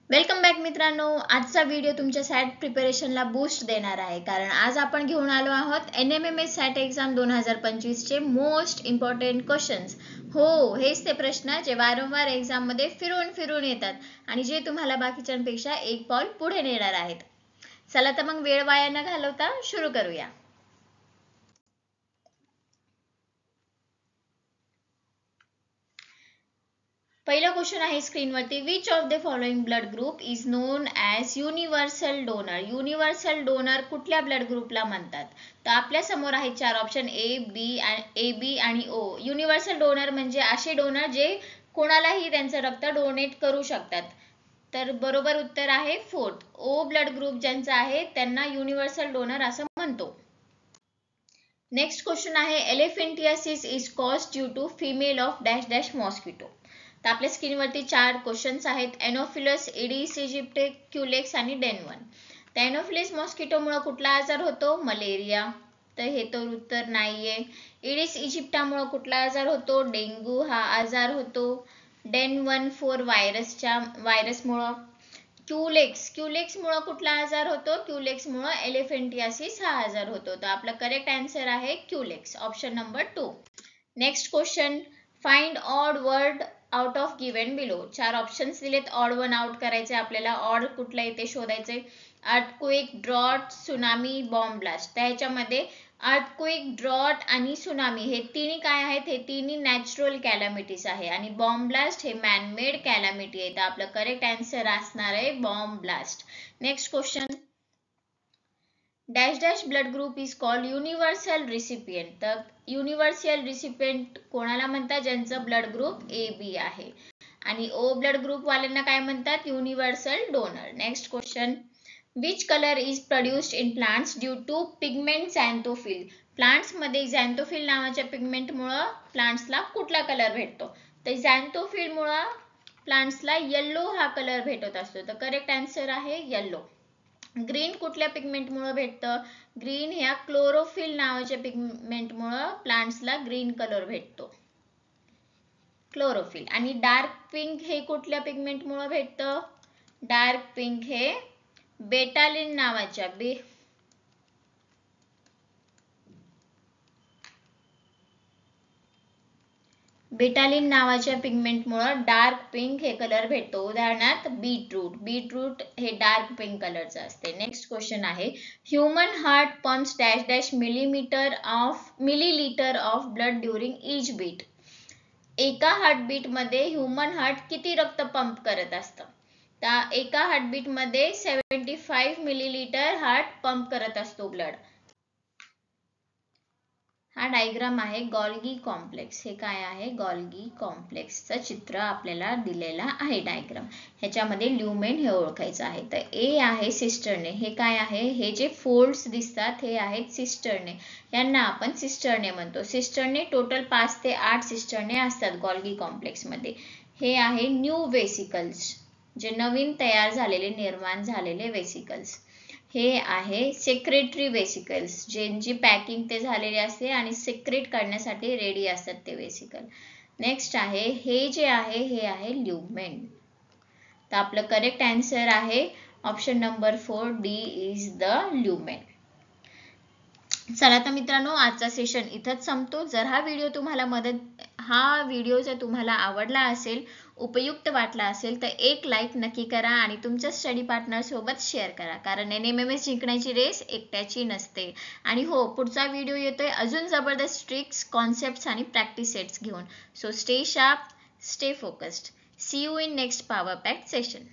Welcome back मित्रांनो. आजचा video तुमच्या सॅट प्रिपरेशनला बूस्ट देणार आहे, कारण आज आपण घेऊन आलो आहोत NMMS सॅट एक्झाम 2025 चे मोस्ट इम्पॉर्टंट क्वेश्चन्स. हो, हेच ते प्रश्न जे वारंवार एक्झाम मध्ये फिरून फिरून येतात आणि जे तुम्हाला बाकीच्यांपेक्षा एक पाऊल पुढे नेणार आहेत. चला तर मग वेळ वाया न घालवता सुरू करूया. पहिला क्वेश्चन आहे स्क्रीनवरती. Which of the following blood group is known as universal donor. Universal donor कुठल्या ब्लड ग्रुपला म्हणतात? तर आपल्या समोर आहेत चार ऑप्शन ए बी आणि ओ. युनिव्हर्सल डोनर म्हणजे असे डोनर जे कोणालाही त्यांचं रक्त डोनेट करू शकतात. तर बरोबर उत्तर आहे फोर्थ. ओ ब्लड ग्रुप ज्यांचा आहे त्यांना युनिव्हर्सल डोनर असं म्हणतो. नेक्स्ट क्वेश्चन आहे elephantiasis is caused due to female of dash dash mosquito. तर आपल्या स्क्रीनवरती चार क्वेश्चन्स आहेत. एनोफिलस, एडिस इजिप्टे, क्युलेक्स आणि डेनवन. तर एनोफिलस मॉस्किटोमुळे कुठला आजार होतो? मलेरिया. तर हे तर उत्तर नाहीये. एडिस इजिप्टामुळे कुठला आजार होतो? डेंग्यू हा आजार होतो. डेन14 व्हायरसमुळे. क्युलेक्स मुळे कुठला आजार होतो? क्युलेक्स मुळे एलिफेंटियासिस हा आजार होतो. तर आपला करेक्ट आन्सर आहे culex, option number 2. Next question, find odd word out of given below. चार ऑप्शन्स दिलेत, ऑड वन आउट करायचे आपल्याला. ऑड कुठला येते शोधायचे. Earthquake, drought, tsunami, bomb blast. त्याच्यामध्ये अर्थक्वेक, ड्रॉट आणि सुनामी हे तिन्ही काय आहेत? हे तिन्ही नॅचरल कॅलॅमिटीज आहे आणि बॉम्ब ब्लास्ट हे मॅनमेड कॅलॅमिटी आहे. तर आपलं करेक्ट आन्सर असणार आहे bomb blast. Next question, dash dash blood group is called universal recipient. तर युनिव्हर्सल रिसिपियंट कोणाला म्हणतात? ज्यांचं ब्लड ग्रुप ए बी आहे. आणि ओ ब्लड ग्रुप वाल्यांना काय म्हणतात? Universal donor. Next question, which colour is produced in plants due to pigment xanthophyll. Plants मध्ये झॅन्थोफिल नावाच्या पिगमेंट मुळे प्लांट्सला कुठला कलर भेटतो? तर झॅन्थोफिल मुळे प्लांट्सला येल्लो हा कलर भेटत असतो. तर करेक्ट आन्सर आहे येल्लो. ग्रीन कुठल्या पिगमेंट मुळे भेटतं? ग्रीन ह्या क्लोरोफिल नावाच्या पिगमेंट मुळे प्लांट्सला ग्रीन कलर भेटतो, क्लोरोफिल. आणि डार्क पिंक हे कुठल्या पिगमेंट मुळे भेटतं? डार्क पिंक हे बेटालिन नावाच्या बेटालिन नावाच्या पिगमेंट मुळे डार्क पिंक हे कलर भेटतो. उदाहरणार्थ बीटरूट हे डार्क पिंक कलरचं असते. नेक्स्ट क्वेश्चन आहे, human heart pumps dash dash millilitre of blood during each beat. एका हार्टबीट मध्ये ह्युमन हार्ट किती रक्त पंप करत असतं? तर एका हार्टबीट मध्ये 75 मिलीलीटर हार्ट पंप करत असतो ब्लड. हा डायग्राम आहे गॉल्गी कॉम्प्लेक्स. हे काय आहे? गॉल्गी कॉम्प्लेक्सचं चित्र आपल्याला दिलेला आहे डायग्राम. ह्याच्यामध्ये ल्युमेन हे ओळखायचं आहे. तर ए आहे सिस्टरने. हे काय आहे? हे जे फोल्ड्स दिसतात हे आहेत सिस्टरने. यांना आपण सिस्टरने म्हणतो. सिस्टरने टोटल 5 ते 8 सिस्टरने असतात गॉल्गी कॉम्प्लेक्स मध्ये. हे आहे न्यू वेसिकल्स, जे नवीन तयार झालेले निर्माण झालेले वेसिकल्स. हे आहे सेक्रेटरी वेसिकल्स, ज्यांची पॅकिंग ते झालेली असते आणि सेक्रेट करण्यासाठी रेडी असतात ते वेसिकल. नेक्स्ट आहे हे जे आहे हे आहे ल्युमेन. तर आपलं करेक्ट आन्सर आहे option number 4 D is the lumen. चला तर मित्रांनो, आजचा सेशन इथंच संपतो. जर हा व्हिडिओ जर तुम्हाला आवडला असेल, उपयुक्त वाटला असेल तर एक लाईक नक्की करा आणि तुमच्या स्टडी पार्टनर सोबत शेअर करा, कारण NMMS जिंकण्याची रेस एकट्याची नसते. आणि हो, पुढचा व्हिडिओ येतोय अजून जबरदस्त ट्रिक्स, कॉन्सेप्ट्स आणि प्रॅक्टिस सेट्स घेऊन. So stay sharp, stay focused. See you in next power packed session.